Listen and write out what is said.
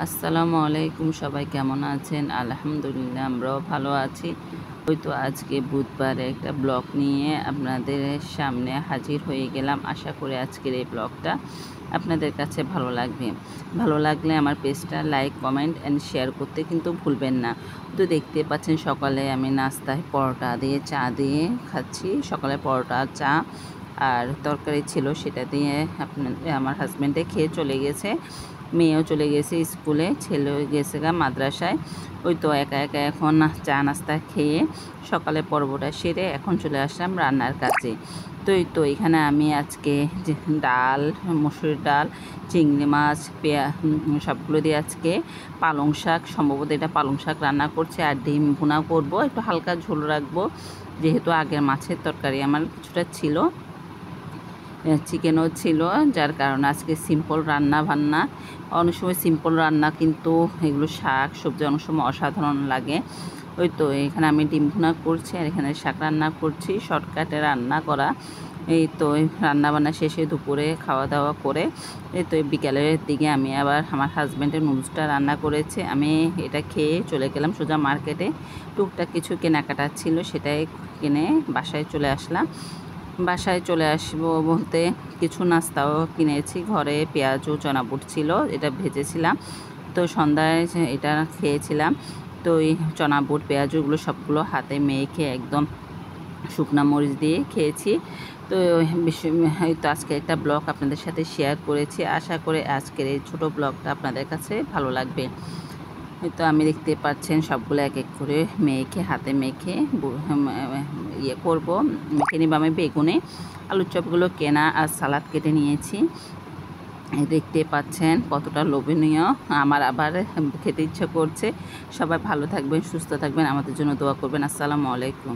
আসসালামু আলাইকুম, সবাই কেমন আছেন? আলহামদুলিল্লাহ আমরাও ভালো আছি। ওই তো আজকে বুধবারে একটা ব্লগ নিয়ে আপনাদের সামনে হাজির হয়ে গেলাম। আশা করি আজকের এই ব্লগটা আপনাদের কাছে ভালো লাগবে। ভালো লাগলে আমার পেজটা লাইক, কমেন্ট অ্যান্ড শেয়ার করতে কিন্তু ভুলবেন না। তো দেখতে পাচ্ছেন সকালে আমি নাস্তায় পরোটা দিয়ে চা দিয়ে খাচ্ছি। সকালে পরোটা, চা আর তরকারি ছিল, সেটা দিয়ে আমার হাজব্যান্ডে খেয়ে চলে গেছে। মেয়েও চলে গেছে স্কুলে, ছেলেও গেছে মাদ্রাসায়। ওই তো একা একা এখন চা নাস্তা খেয়ে সকালে পর্বটা সেরে এখন চলে আসলাম রান্নার কাছে। তো এই তো এখানে আমি আজকে যে ডাল, মসুর ডাল, চিংড়ি মাছ, সবগুলো দিয়ে আজকে পালং শাক, সম্ভবত এটা পালং শাক রান্না করছি, আর ডিম ভুনা করব। একটু হালকা ঝোল রাখবো, যেহেতু আগের মাছের তরকারি আমার কিছুটা ছিল, চিকেনও ছিল, যার কারণে আজকে সিম্পল রান্না বান্না। অনেক সময় সিম্পল রান্না কিন্তু এগুলো শাক সবজি অনেক সময় অসাধারণ লাগে। ওই তো এখানে আমি ডিম ভুনা করছি আর এখানে শাক রান্না করছি, শর্টকাটে রান্না করা। এই তো রান্না বান্না শেষে দুপুরে খাওয়া দাওয়া করে এই তো বিকেলের দিকে আমি আবার আমার হাজব্যান্ডের নুডলসটা রান্না করেছে, আমি এটা খেয়ে চলে গেলাম সোজা মার্কেটে। টুকটাক কিছু কেনাকাটা ছিল, সেটাই কিনে বাসায় চলে আসলাম। বাসায় চলে আসবো বলতে কিছু নাস্তাও কিনেছি, ঘরে পেঁয়াজ ও চনা বুট ছিল, এটা ভেজেছিলাম। তো সন্ধ্যায় এটা খেয়েছিলাম। তো এই চনা বুট পেঁয়াজগুলো সবগুলো হাতে মেখে একদম শুকনা মরিচ দিয়ে খেয়েছি। তো হয়তো আজকে একটা ব্লগ আপনাদের সাথে শেয়ার করেছি, আশা করে আজকের এই ছোটো ব্লগটা আপনাদের কাছে ভালো লাগবে। হয়তো আমি দেখতে পাচ্ছেন সবগুলো এক এক করে মেখে হাতে মেখে ইয়ে করবো, মেখে নিব। আমি বেগুনে আলুর চপগুলো কেনা আর সালাদ কেটে নিয়েছি, দেখতে পাচ্ছেন কতটা লোভনীয়। আমার আবার খেতে ইচ্ছা করছে। সবাই ভালো থাকবেন, সুস্থ থাকবেন, আমাদের জন্য দোয়া করবেন। আসসালামু আলাইকুম।